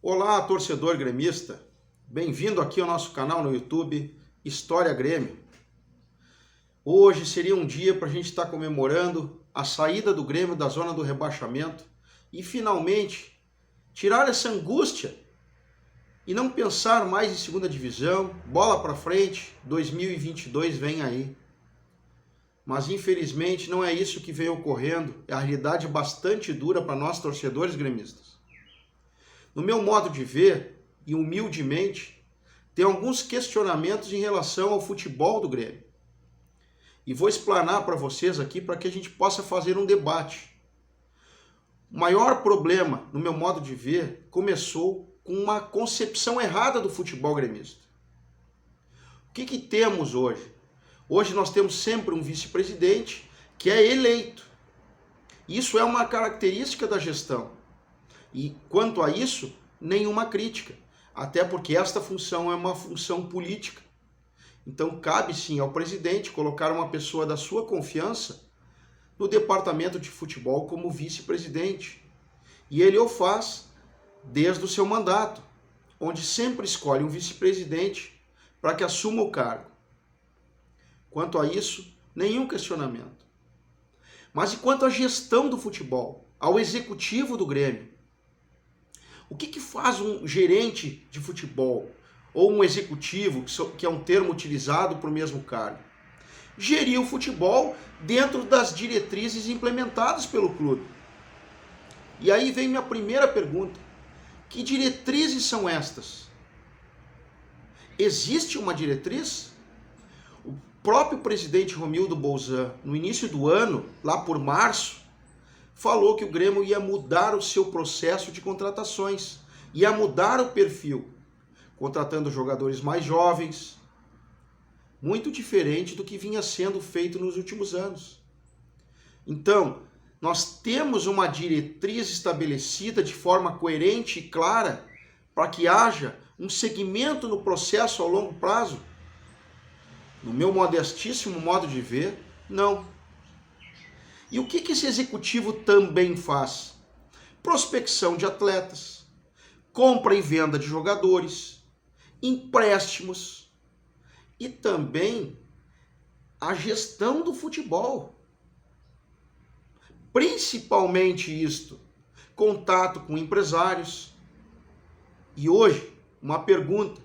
Olá, torcedor gremista. Bem-vindo aqui ao nosso canal no YouTube História Grêmio. Hoje seria um dia para a gente estar comemorando a saída do Grêmio da zona do rebaixamento e finalmente tirar essa angústia e não pensar mais em segunda divisão, bola para frente, 2022 vem aí. Mas infelizmente não é isso que vem ocorrendo, é a realidade bastante dura para nós torcedores gremistas. No meu modo de ver, e humildemente, tem alguns questionamentos em relação ao futebol do Grêmio. E vou explanar para vocês aqui para que a gente possa fazer um debate. O maior problema, no meu modo de ver, começou com uma concepção errada do futebol gremista. O que temos hoje? Hoje nós temos sempre um vice-presidente que é eleito. Isso é uma característica da gestão. E quanto a isso, nenhuma crítica. Até porque esta função é uma função política. Então cabe sim ao presidente colocar uma pessoa da sua confiança no departamento de futebol como vice-presidente. E ele o faz desde o seu mandato, onde sempre escolhe um vice-presidente para que assuma o cargo. Quanto a isso, nenhum questionamento. Mas e quanto à gestão do futebol, ao executivo do Grêmio? O que faz um gerente de futebol ou um executivo, que é um termo utilizado para o mesmo cargo? Gerir o futebol dentro das diretrizes implementadas pelo clube. E aí vem minha primeira pergunta. Que diretrizes são estas? Existe uma diretriz? O próprio presidente Romildo Bolzan, no início do ano, lá por março, falou que o Grêmio ia mudar o seu processo de contratações, ia mudar o perfil, contratando jogadores mais jovens, muito diferente do que vinha sendo feito nos últimos anos. Então, nós temos uma diretriz estabelecida de forma coerente e clara para que haja um segmento no processo ao longo prazo? No meu modestíssimo modo de ver, não. E o que esse executivo também faz? Prospecção de atletas, compra e venda de jogadores, empréstimos e também a gestão do futebol. Principalmente isto, contato com empresários. E hoje, uma pergunta,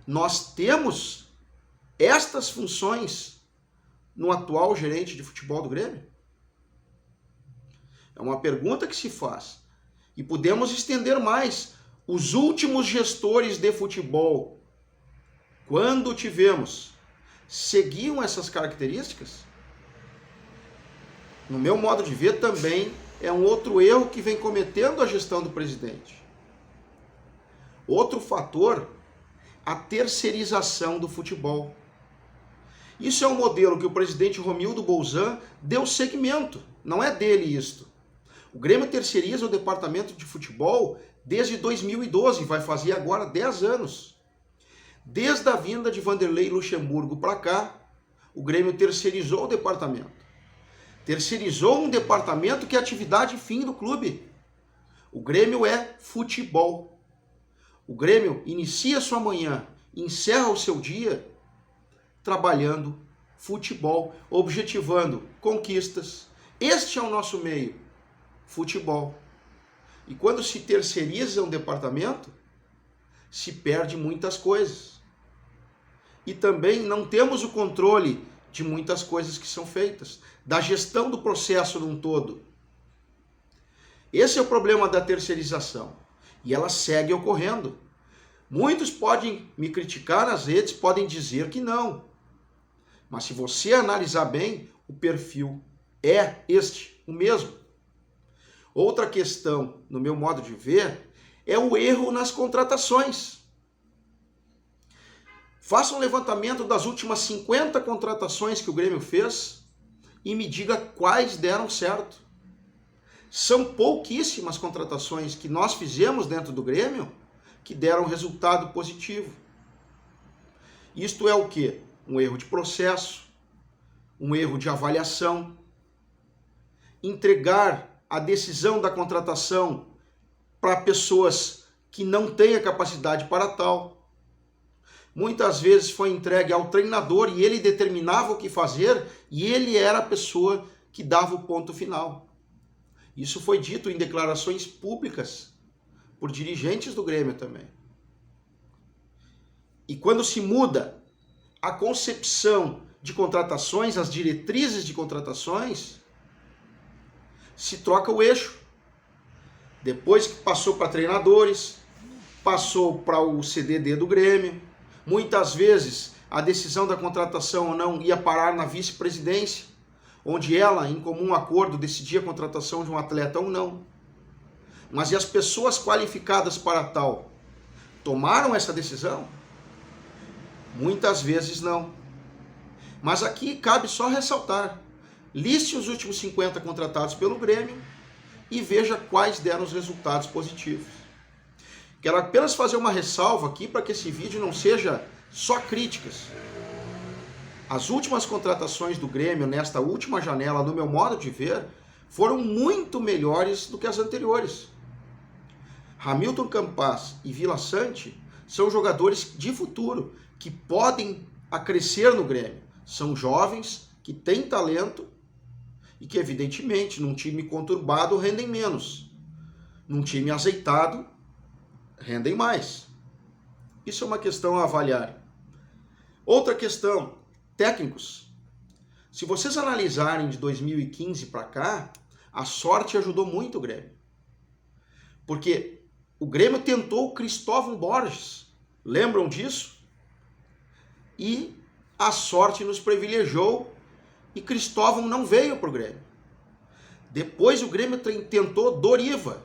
nós temos estas funções no atual gerente de futebol do Grêmio? É uma pergunta que se faz. E podemos estender mais. Os últimos gestores de futebol, quando tivemos, seguiam essas características? No meu modo de ver, também é um outro erro que vem cometendo a gestão do presidente. Outro fator, a terceirização do futebol. Isso é um modelo que o presidente Romildo Bolzan deu segmento. Não é dele isto. O Grêmio terceiriza o departamento de futebol desde 2012, vai fazer agora 10 anos. Desde a vinda de Vanderlei Luxemburgo para cá, o Grêmio terceirizou o departamento. Terceirizou um departamento que é atividade fim do clube. O Grêmio é futebol. O Grêmio inicia sua manhã, encerra o seu dia trabalhando futebol, objetivando conquistas. Este é o nosso meio. Futebol. E quando se terceiriza um departamento, se perde muitas coisas. E também não temos o controle de muitas coisas que são feitas, da gestão do processo num todo. Esse é o problema da terceirização. E ela segue ocorrendo. Muitos podem me criticar nas redes, podem dizer que não. Mas se você analisar bem, o perfil é este, o mesmo. Outra questão, no meu modo de ver, é o erro nas contratações. Faça um levantamento das últimas 50 contratações que o Grêmio fez e me diga quais deram certo. São pouquíssimas contratações que nós fizemos dentro do Grêmio que deram resultado positivo. Isto é o quê? Um erro de processo, um erro de avaliação, entregar a decisão da contratação para pessoas que não tem a capacidade para tal. Muitas vezes foi entregue ao treinador e ele determinava o que fazer e ele era a pessoa que dava o ponto final. Isso foi dito em declarações públicas por dirigentes do Grêmio também. E quando se muda a concepção de contratações, as diretrizes de contratações, se troca o eixo. Depois que passou para treinadores, passou para o CDD do Grêmio, muitas vezes a decisão da contratação ou não ia parar na vice-presidência, onde ela, em comum acordo, decidia a contratação de um atleta ou não. Mas e as pessoas qualificadas para tal tomaram essa decisão? Muitas vezes não. Mas aqui cabe só ressaltar. Liste os últimos 50 contratados pelo Grêmio e veja quais deram os resultados positivos. Quero apenas fazer uma ressalva aqui para que esse vídeo não seja só críticas. As últimas contratações do Grêmio nesta última janela, no meu modo de ver, foram muito melhores do que as anteriores. Hamilton Campas e Vila Sante são jogadores de futuro que podem crescer no Grêmio. São jovens que têm talento e que, evidentemente, num time conturbado rendem menos. Num time azeitado, rendem mais. Isso é uma questão a avaliar. Outra questão, técnicos. Se vocês analisarem de 2015 para cá, a sorte ajudou muito o Grêmio. Porque o Grêmio tentou o Cristóvão Borges. Lembram disso? E a sorte nos privilegiou e Cristóvão não veio para o Grêmio. Depois o Grêmio tentou Doriva.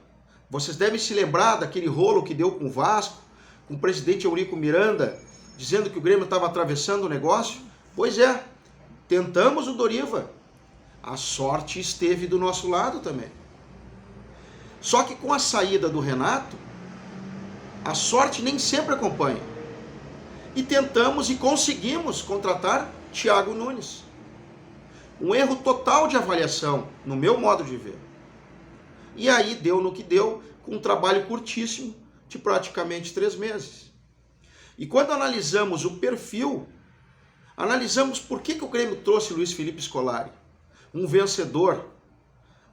Vocês devem se lembrar daquele rolo que deu com o Vasco, com o presidente Eurico Miranda, dizendo que o Grêmio estava atravessando o negócio. Pois é, tentamos o Doriva. A sorte esteve do nosso lado também. Só que com a saída do Renato, a sorte nem sempre acompanha. E tentamos e conseguimos contratar Thiago Nunes. Um erro total de avaliação, no meu modo de ver. E aí deu no que deu, com um trabalho curtíssimo de praticamente 3 meses. E quando analisamos o perfil, analisamos por que o Grêmio trouxe Luiz Felipe Scolari. Um vencedor,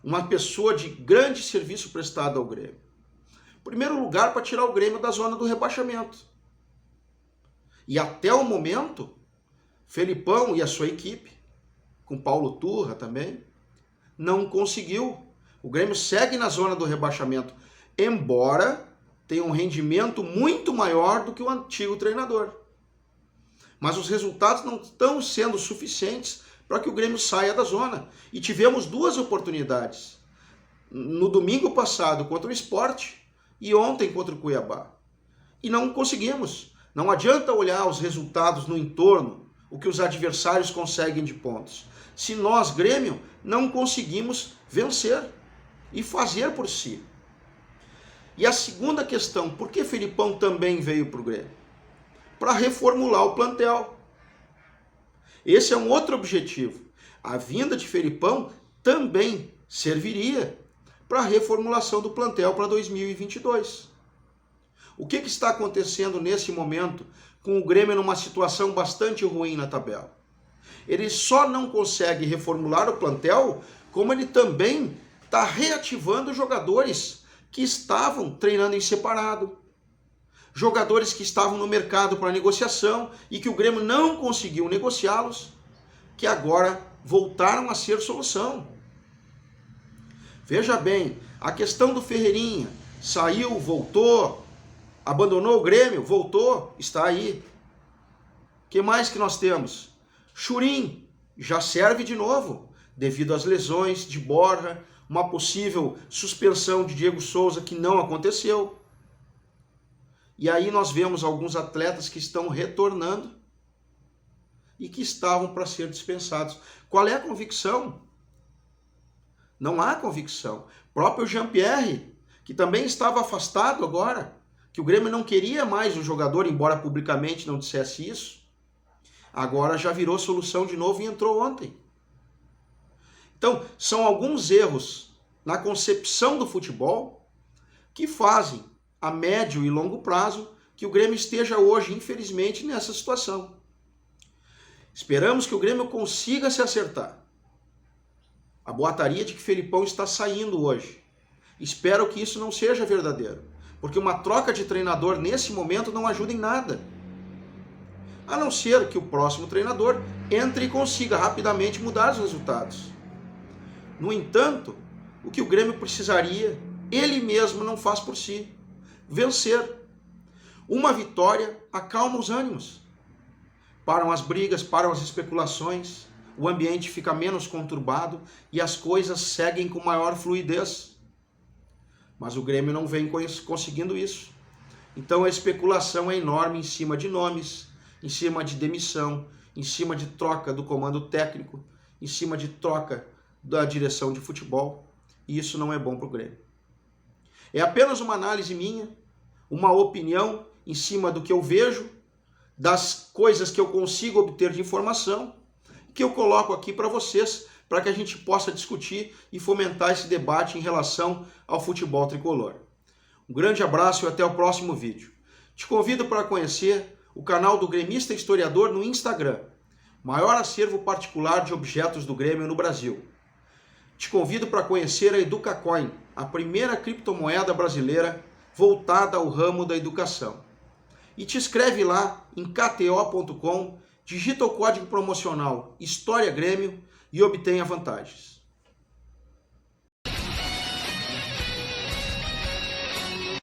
uma pessoa de grande serviço prestado ao Grêmio. Em primeiro lugar, para tirar o Grêmio da zona do rebaixamento. E até o momento, Felipão e a sua equipe, com Paulo Turra também, não conseguiu. O Grêmio segue na zona do rebaixamento, embora tenha um rendimento muito maior do que o antigo treinador. Mas os resultados não estão sendo suficientes para que o Grêmio saia da zona. E tivemos 2 oportunidades. No domingo passado contra o Sport e ontem contra o Cuiabá. E não conseguimos. Não adianta olhar os resultados no entorno, o que os adversários conseguem de pontos. Se nós, Grêmio, não conseguimos vencer e fazer por si. E a segunda questão, por que Felipão também veio para o Grêmio? Para reformular o plantel. Esse é um outro objetivo. A vinda de Felipão também serviria para a reformulação do plantel para 2022. O que está acontecendo nesse momento com o Grêmio numa situação bastante ruim na tabela? Ele só não consegue reformular o plantel, como ele também está reativando jogadores que estavam treinando em separado. Jogadores que estavam no mercado para negociação e que o Grêmio não conseguiu negociá-los, que agora voltaram a ser solução. Veja bem, a questão do Ferreirinha, saiu, voltou, abandonou o Grêmio, voltou, está aí. O que mais que nós temos? Churin já serve de novo, devido às lesões de Borja, uma possível suspensão de Diego Souza que não aconteceu. E aí nós vemos alguns atletas que estão retornando e que estavam para ser dispensados. Qual é a convicção? Não há convicção. O próprio Jean-Pierre, que também estava afastado agora, que o Grêmio não queria mais o jogador, embora publicamente não dissesse isso, agora já virou solução de novo e entrou ontem. Então, são alguns erros na concepção do futebol que fazem a médio e longo prazo que o Grêmio esteja hoje, infelizmente, nessa situação. Esperamos que o Grêmio consiga se acertar. A boataria de que Felipão está saindo hoje. Espero que isso não seja verdadeiro, porque uma troca de treinador nesse momento não ajuda em nada. A não ser que o próximo treinador entre e consiga rapidamente mudar os resultados. No entanto, o que o Grêmio precisaria, ele mesmo não faz por si: vencer. Uma vitória acalma os ânimos. Param as brigas, param as especulações, o ambiente fica menos conturbado e as coisas seguem com maior fluidez. Mas o Grêmio não vem conseguindo isso. Então a especulação é enorme em cima de nomes, em cima de demissão, em cima de troca do comando técnico, em cima de troca da direção de futebol. E isso não é bom para o Grêmio. É apenas uma análise minha, uma opinião em cima do que eu vejo, das coisas que eu consigo obter de informação, que eu coloco aqui para vocês, para que a gente possa discutir e fomentar esse debate em relação ao futebol tricolor. Um grande abraço e até o próximo vídeo. Te convido para conhecer o canal do Gremista Historiador no Instagram, maior acervo particular de objetos do Grêmio no Brasil. Te convido para conhecer a EducaCoin, a primeira criptomoeda brasileira voltada ao ramo da educação. E te inscreve lá em kto.com, digita o código promocional História Grêmio e obtenha vantagens.